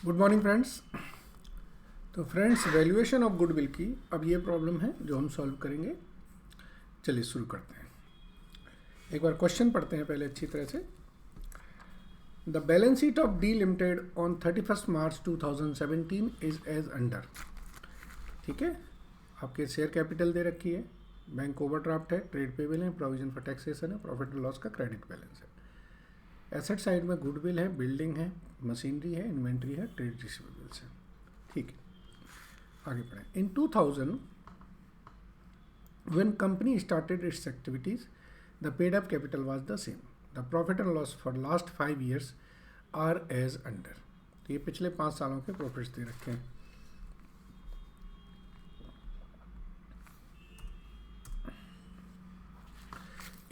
Good morning friends. तो friends, valuation of goodwill की अब ये प्रॉब्लम है जो हम सॉल्व करेंगे। चलिए शुरू करते हैं। एक बार क्वेश्चन पढ़ते हैं पहले अच्छी तरह से। The balance sheet of D limited on 31 March 2017 is as under. ठीक है, आपके शेयर कैपिटल दे रखी है, बैंक ओवरड्राफ्ट है, ट्रेड पेबल है, प्रोविजन फॉर टैक्सेशन है, प्रॉफिट एंड लॉस का क्रेडिट बैलेंस है। एसेट साइड में गुडविल है, बिल्डिंग है, मशीनरी है, इन्वेंट्री है, ट्रेड रिसीवेबल्स है। ठीक है, आगे पढ़ें। इन 2000 when company started its activities, the paid up capital was the same. The profit and loss for last 5 years are as under. तो ये पिछले 5 सालों के प्रॉफिट्स दे रखे हैं।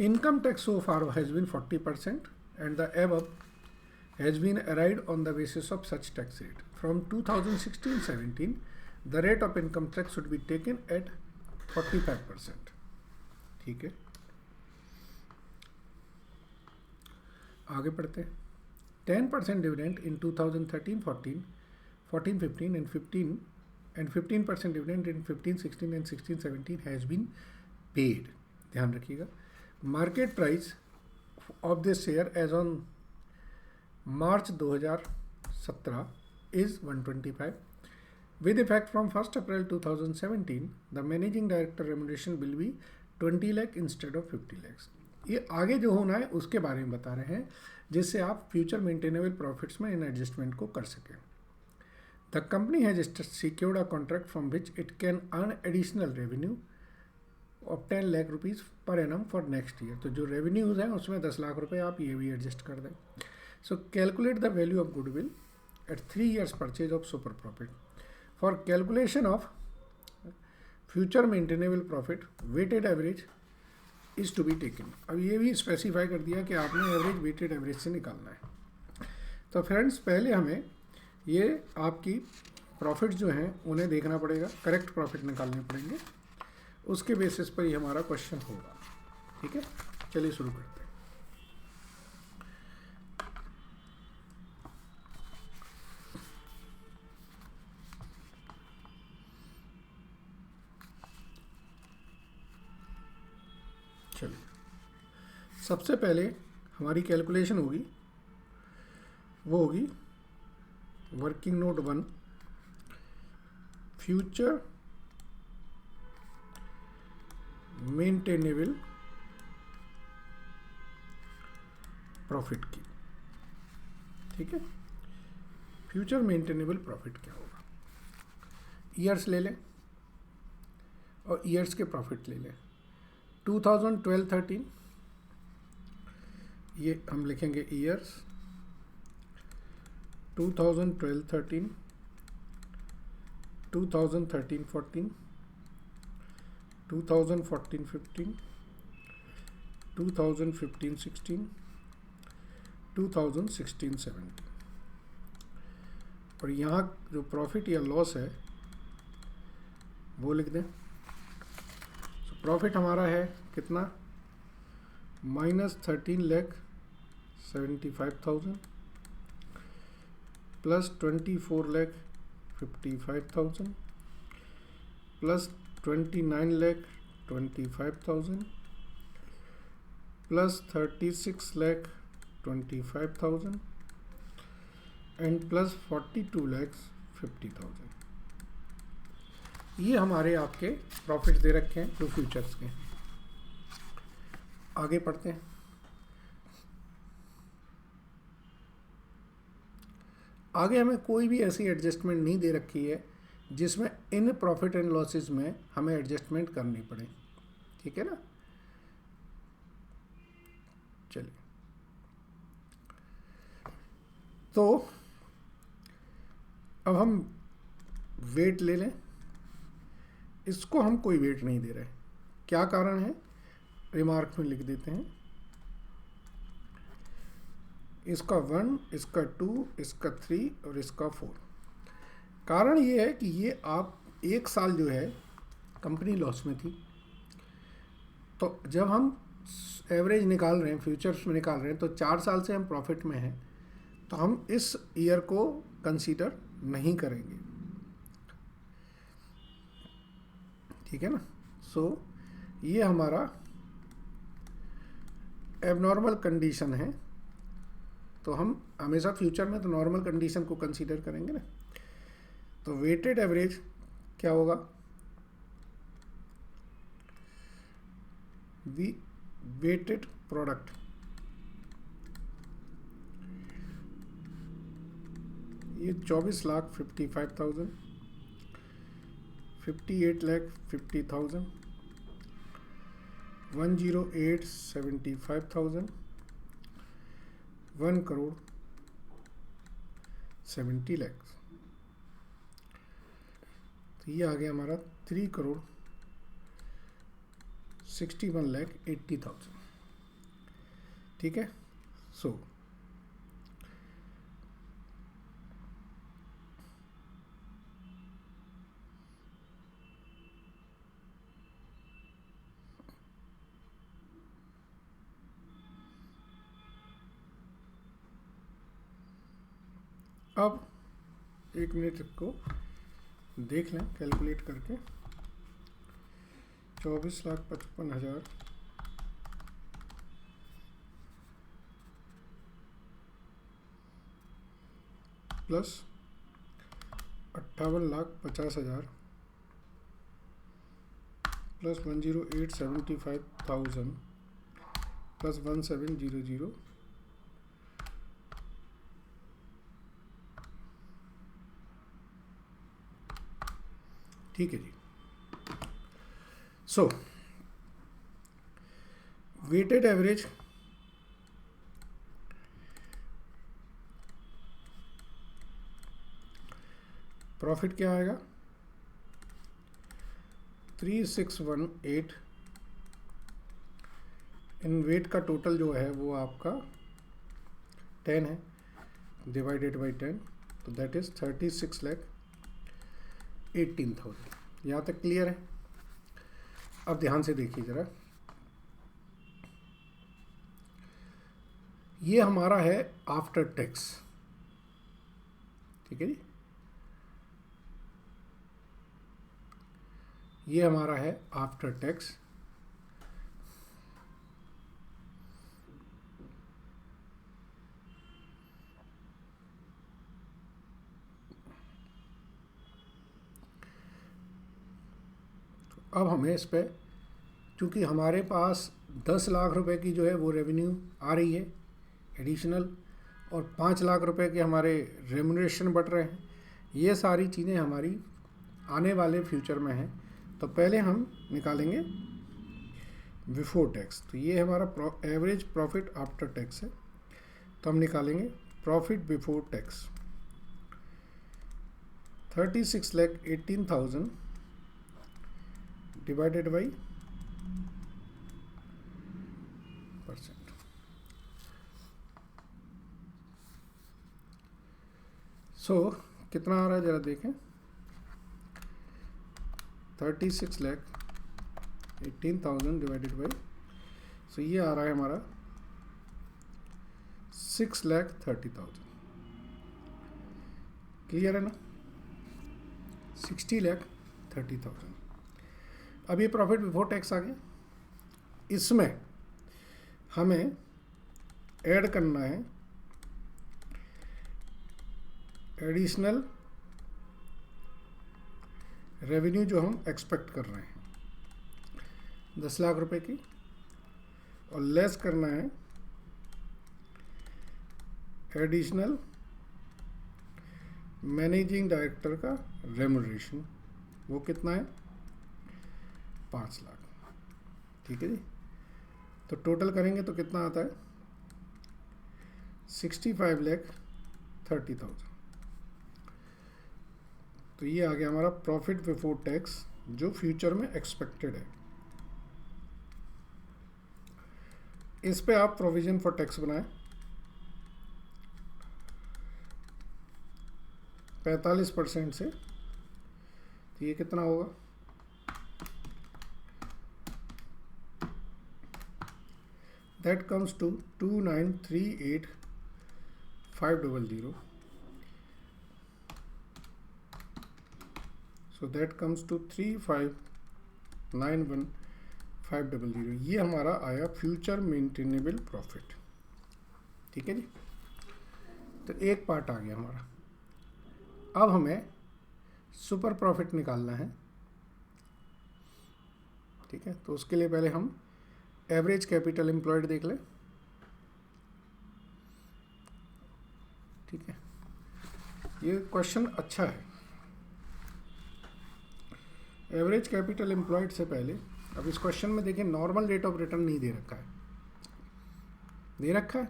Income tax so far has been 40% and the above has been arrived on the basis of such tax rate. From 2016-17, the rate of income tax should be taken at 45%. ठीक है, आगे पढ़ते हैं। 10% dividend in 2013-14, 14-15 and 15% dividend in 15-16 and 16-17 has been paid. ध्यान रखिएगा। Market price of this share as on March 2017 is 125। With effect from 1st April 2017, the managing director remuneration will be 20 lakh instead of 50 lakhs. ये आगे जो होना है उसके बारे में बता रहे हैं, जिससे आप फ्यूचर मेंटेनेबल प्रॉफिट्स में इन एडजस्टमेंट को कर सकें। The company has secured a contract from which it can earn additional revenue of 10 lakh rupees per annum for next year. तो जो रेवेन्यूज़ हैं उसमें 10 लाख रुपए आप ये भी एडजस्ट कर दें। So calculate the value of goodwill at 3 years purchase of super profit. For calculation of future maintainable profit, weighted average is to be taken. अब ये भी स्पेसिफाई कर दिया कि आपने एवरेज वेटेड एवरेज से निकालना है। तो फ्रेंड्स, पहले हमें ये आपकी प्रॉफिट जो हैं उन्हें देखना पड़ेगा, करेक्ट प्रॉफिट निकालने पड़ेंगे, उसके बेसिस पर ही हमारा क्वेश्चन होगा। ठीक है, चलिए शुरू करते हैं। चलिए, सबसे पहले हमारी कैलकुलेशन होगी, वो होगी working note 1, future maintainable profit की। ठीक है, फ्यूचर मेंटेनेबल प्रॉफिट क्या होगा। ईयर्स ले लें और ईयर्स के प्रॉफिट ले लें। 2012-13 ये हम लिखेंगे ईयर्स, 2012-13, 2013-14, 2014-15, 2015-16, 2016-17। और यहाँ जो प्रॉफिट या लॉस है वो लिख दें। प्रॉफिट हमारा है कितना, -13,75,000 plus 24,55,000 plus 29,25,000 plus 36,25,000 and plus 42,50,000। ये हमारे आपके प्रॉफिट्स दे रखे हैं जो फ्यूचर्स के। आगे पढ़ते हैं। आगे हमें कोई भी ऐसी एडजस्टमेंट नहीं दे रखी है जिसमें इन प्रॉफिट एंड लॉसेस में हमें एडजस्टमेंट करनी पड़े। ठीक है ना। चलिए, तो अब हम वेट ले लें। इसको हम कोई वेट नहीं दे रहे, क्या कारण है रिमार्क में लिख देते हैं। इसका 1, इसका 2, इसका 3 और इसका 4। कारण ये है कि ये आप एक साल जो है कंपनी लॉस में थी, तो जब हम एवरेज निकाल रहे हैं, फ्यूचर्स में निकाल रहे हैं, तो 4 साल से हम प्रॉफिट में हैं, तो हम इस ईयर को कंसीडर नहीं करेंगे, ठीक है ना। सो ये हमारा एबनॉर्मल कंडीशन है, तो हम हमेशा फ्यूचर में तो नॉर्मल कंडीशन को कंसीडर करेंगे ना। तो वेटेड एवरेज क्या होगा, वेटेड प्रोडक्ट, ये 24,55,000, 58,50,000, 108,75,000, 1,70 लाख। तो ये आ गया हमारा 3,61,80,000, ठीक है। सो अब 1 मिनट को देख लें कैलकुलेट करके। 24,55,000 प्लस 58,50,000 प्लस 108,75,000 प्लस 1,700, ठीक है जी। सो वेटेड एवरेज प्रॉफिट क्या आएगा, 3,618। इन वेट का टोटल जो है वो आपका 10 है, डिवाइडेड बाई 10, तो दैट इज 36,18,000। यहाँ तक क्लियर है। अब ध्यान से देखिए जरा, ये हमारा है आफ्टर टैक्स, ठीक है जी। ये हमारा है आफ्टर टैक्स। अब हमें इस पर, चूँकि हमारे पास 10 लाख रुपए की जो है वो रेवेन्यू आ रही है एडिशनल, और 5 लाख रुपए के हमारे रेम्यूनरेशन बढ़ रहे हैं, ये सारी चीज़ें हमारी आने वाले फ्यूचर में हैं। तो पहले हम निकालेंगे बिफोर टैक्स। तो ये हमारा एवरेज प्रॉफिट आफ्टर टैक्स है, तो हम निकालेंगे profit before tax. 36,18,000 divided by %। सो कितना आ रहा है जरा देखें, 36,18,000 डिवाइडेड बाई, सो ये आ रहा है हमारा 6,30,000। क्लियर है ना, 60,30,000। अब ये प्रॉफिट बिफोर टैक्स आ गया। इसमें हमें ऐड करना है एडिशनल रेवेन्यू जो हम एक्सपेक्ट कर रहे हैं 10 लाख रुपए की, और लेस करना है एडिशनल मैनेजिंग डायरेक्टर का रेम्यूनरेशन, वो कितना है 5 लाख, ठीक है जी। तो टोटल करेंगे तो कितना आता है 65,30,000। तो ये आ गया हमारा प्रॉफिट बिफोर टैक्स जो फ्यूचर में एक्सपेक्टेड है। इस पे आप प्रोविजन फॉर टैक्स बनाएं 45% से, तो ये कितना होगा, that comes to 2,938,500। So that comes to 3,591,500। ये हमारा आया फ्यूचर मेंटेनेबल प्रॉफिट। ठीक है जी, तो एक पार्ट आ गया हमारा। अब हमें सुपर प्रॉफिट निकालना है। ठीक है, तो उसके लिए पहले हम एवरेज कैपिटल एम्प्लॉयड देख लें। ठीक है, ये क्वेश्चन अच्छा है। एवरेज कैपिटल एम्प्लॉयड से पहले अब इस क्वेश्चन में देखिए नॉर्मल रेट ऑफ रिटर्न नहीं दे रखा है। दे रखा है?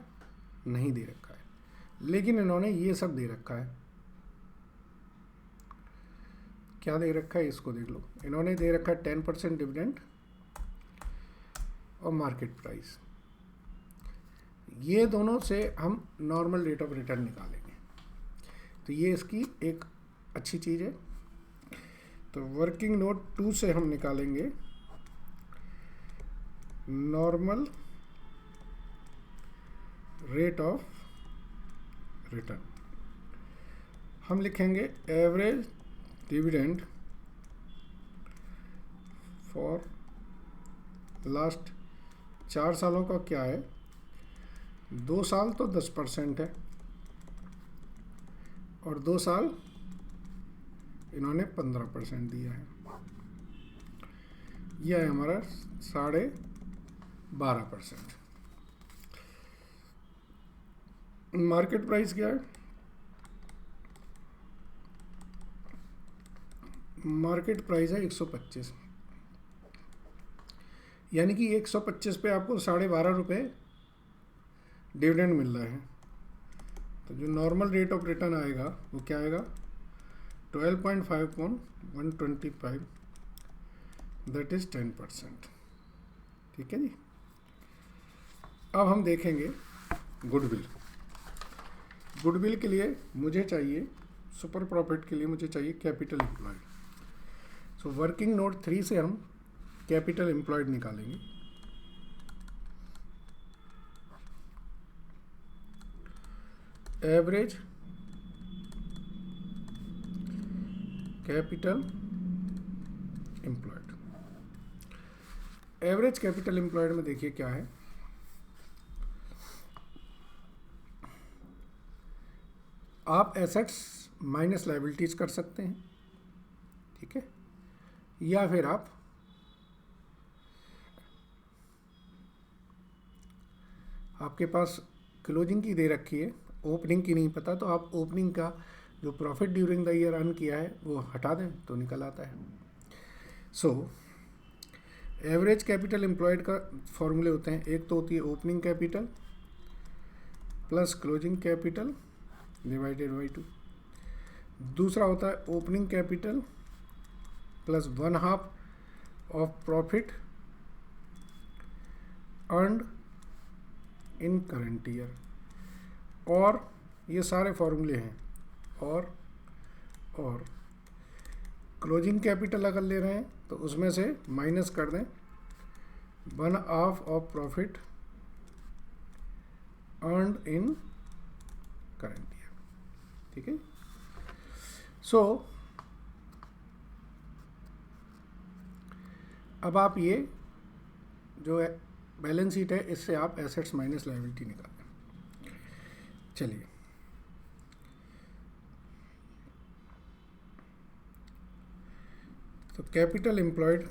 नहीं दे रखा है, लेकिन इन्होंने ये सब दे रखा है। क्या दे रखा है इसको देख लो। इन्होंने दे रखा है 10% डिविडेंड और मार्केट प्राइस। ये दोनों से हम नॉर्मल रेट ऑफ रिटर्न निकालेंगे, तो ये इसकी एक अच्छी चीज़ है। तो वर्किंग नोट 2 से हम निकालेंगे नॉर्मल रेट ऑफ रिटर्न। हम लिखेंगे एवरेज डिविडेंड फॉर लास्ट 4 सालों का क्या है। 2 साल तो 10% है और 2 साल इन्होंने 15% दिया है। यह है हमारा 12.5%। मार्केट प्राइस क्या है? मार्केट प्राइस है 125, यानी कि 125 पे आपको 12.5 डिविडेंड मिल रहा है। तो जो नॉर्मल रेट ऑफ रिटर्न आएगा वो क्या आएगा? 12.5/125, दैट इज 10%। ठीक है जी। अब हम देखेंगे गुडविल। गुडविल के लिए मुझे चाहिए, सुपर प्रॉफिट के लिए मुझे चाहिए capital employed. So working note 3 से हम कैपिटल एम्प्लॉयड निकालेंगे। Average capital employed. Average capital employed में देखिए क्या है। आप एसेट्स माइनस लायबिलिटीज कर सकते हैं। ठीक है, या फिर आपके पास क्लोजिंग की दे रखी है, ओपनिंग की नहीं पता, तो आप ओपनिंग का जो profit during the year earn किया है वो हटा दें तो निकल आता है। सो एवरेज कैपिटल एम्प्लॉयड का फॉर्मूले होते हैं, एक तो होती है opening capital plus closing capital divided by 2। दूसरा होता है opening capital plus 1/2 of profit earned in current year. और ये सारे फॉर्मूले हैं। और क्लोजिंग कैपिटल अगर ले रहे हैं तो उसमें से माइनस कर दें 1/2 of profit earned in current year. ठीक है। सो अब आप ये जो है बैलेंस शीट है, इससे आप एसेट्स माइनस लायबिलिटी निकालें। चलिए, तो कैपिटल एम्प्लॉयड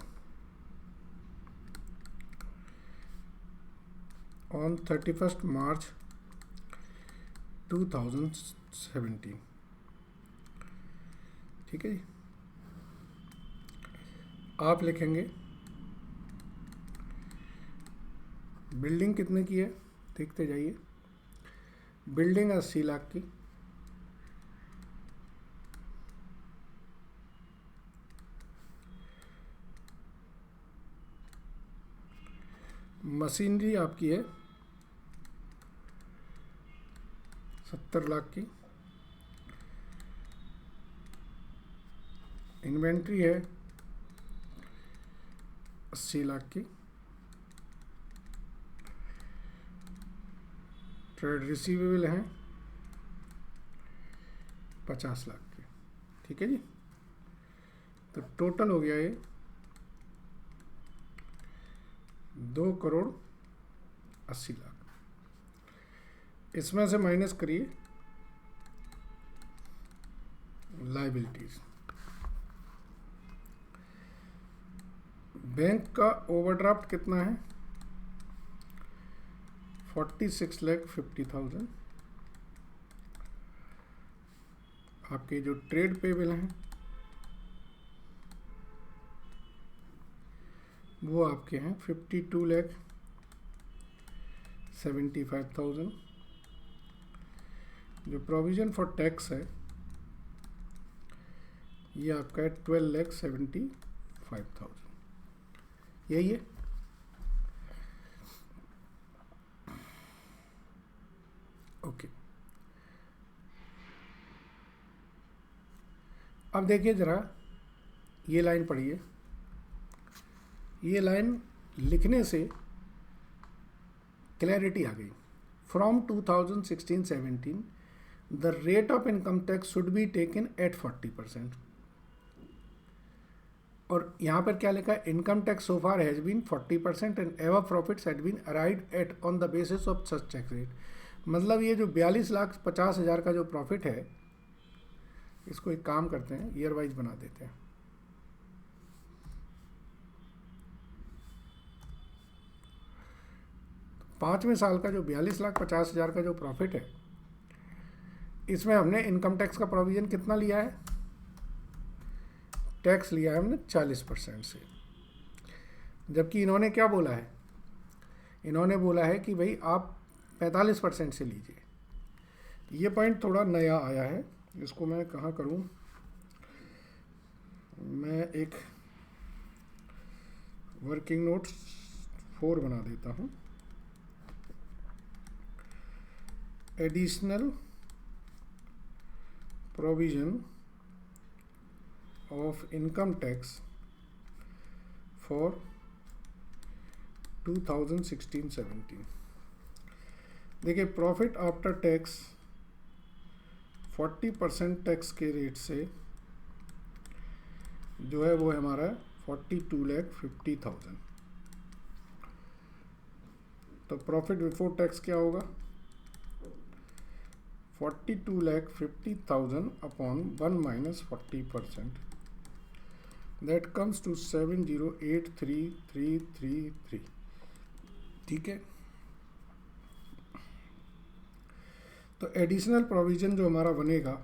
ऑन 31 मार्च 2017। ठीक है जी। आप लिखेंगे बिल्डिंग कितने की है, देखते जाइए। बिल्डिंग 80 लाख की, मशीनरी आपकी है 70 लाख की, इन्वेंट्री है 80 लाख की, ट्रेड रिसीवेबल हैं 50 लाख के। ठीक है जी। तो टोटल हो गया ये 2,80,00,000। इसमें से माइनस करिए लायबिलिटीज। बैंक का ओवरड्राफ्ट कितना है? 46,50,000। आपके जो ट्रेड पेबल हैं वो आपके हैं 52,75,000। जो प्रोविजन फॉर टैक्स है ये आपका है 12,75,000। यही है। ओके, अब देखिए ज़रा ये लाइन पढ़िए। ये लाइन लिखने से क्लैरिटी आ गई। From 2016-17 the rate of income tax should be taken at 40%। और यहाँ पर क्या लिखा है? Income tax so far has been 40% and average profits had been arrived at on the basis of such tax rate. मतलब ये जो 42,50,000 का जो प्रॉफिट है, इसको एक काम करते हैं, ईयर वाइज बना देते हैं। पाँचवें साल का जो 42,50,000 का जो प्रॉफिट है, इसमें हमने इनकम टैक्स का प्रोविजन कितना लिया है? टैक्स लिया है हमने 40% से। जबकि इन्होंने क्या बोला है? इन्होंने बोला है कि भाई आप 45% से लीजिए। ये पॉइंट थोड़ा नया आया है, इसको मैं कहाँ करूँ? मैं एक वर्किंग नोट्स 4 बना देता हूँ। Additional provision of income tax for 2016-17। देखिए, प्रॉफिट आफ्टर टैक्स 40% टैक्स के रेट से जो है वो है हमारा 42,50,000। तो प्रॉफिट बिफोर टैक्स क्या होगा? 42,50,000 upon 1 minus 40%, that comes to 708,333। ठीक है। तो एडिशनल प्रोविजन जो हमारा बनेगा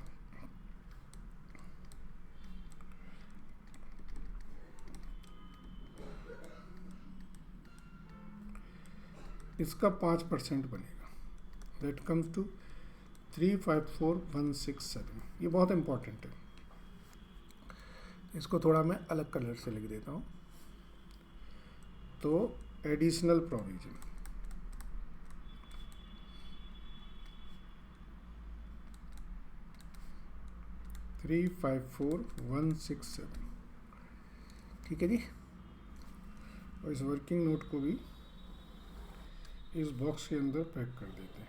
इसका 5% बनेगा, दैट कम्स टू 354,167। ये बहुत इंपॉर्टेंट है, इसको थोड़ा मैं अलग कलर से लिख देता हूँ। तो एडिशनल प्रोविजन 354,167। ठीक है जी। और इस वर्किंग नोट को भी इस बॉक्स के अंदर पैक कर देते हैं।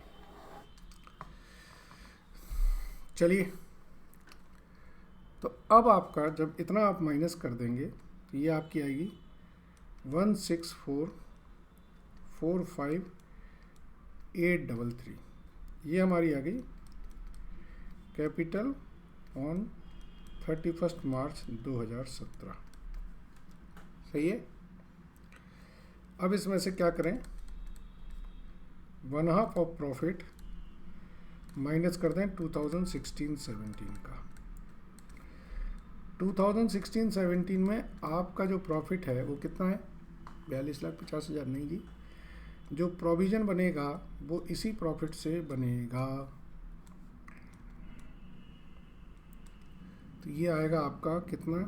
चलिए, तो अब आपका जब इतना आप माइनस कर देंगे तो ये आपकी आएगी 164,45,833। ये हमारी आ गई कैपिटल ऑन 31 मार्च 2017। सही है। अब इसमें से क्या करें? 1/2 ऑफ प्रॉफिट माइनस कर दें 2016-17 का। 2016-17 में आपका जो प्रॉफिट है वो कितना है? 42,50,000 नहीं जी, जो प्रोविज़न बनेगा वो इसी प्रॉफिट से बनेगा। तो ये आएगा आपका कितना?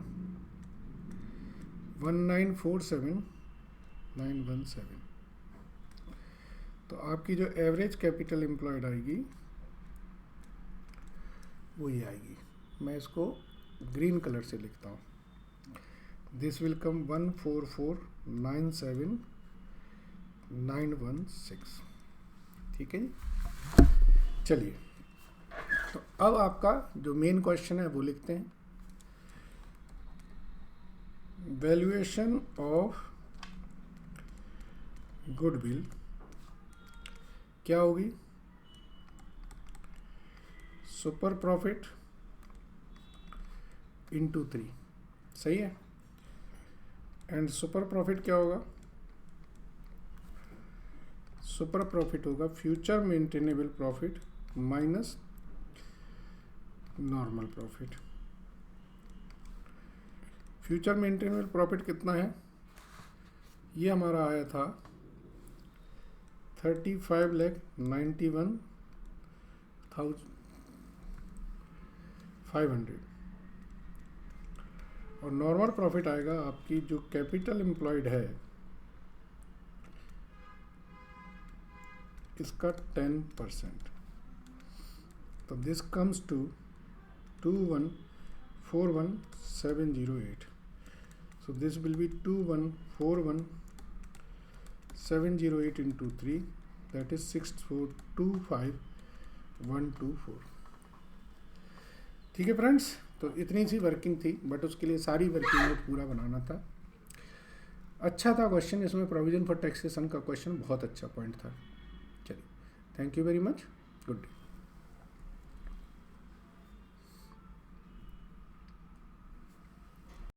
1,947,917। तो आपकी जो एवरेज कैपिटल एम्प्लॉयड आएगी वो ये आएगी। मैं इसको ग्रीन कलर से लिखता हूँ। This will come 144,97,916। ठीक है जी। चलिए, तो अब आपका जो मेन क्वेश्चन है वो लिखते हैं। वैल्यूएशन ऑफ गुडविल क्या होगी? सुपर प्रॉफिट इंटू 3, सही है। एंड सुपर प्रॉफिट क्या होगा? सुपर प्रॉफिट होगा future maintainable profit minus normal profit. Future maintainable profit कितना है? ये हमारा आया था 35,91,500 और नॉर्मल प्रॉफिट आएगा आपकी जो कैपिटल एम्प्लॉयड है इसका 10%। तो this comes to 2141708। So this will be 2141708 into 3, that is 6425124। ठीक है फ्रेंड्स, तो इतनी सी वर्किंग थी, बट उसके लिए सारी वर्किंग नोट पूरा बनाना था। अच्छा था क्वेश्चन, इसमें प्रोविजन फॉर टैक्सेशन का क्वेश्चन बहुत अच्छा पॉइंट था। चलिए, thank you very much, good day.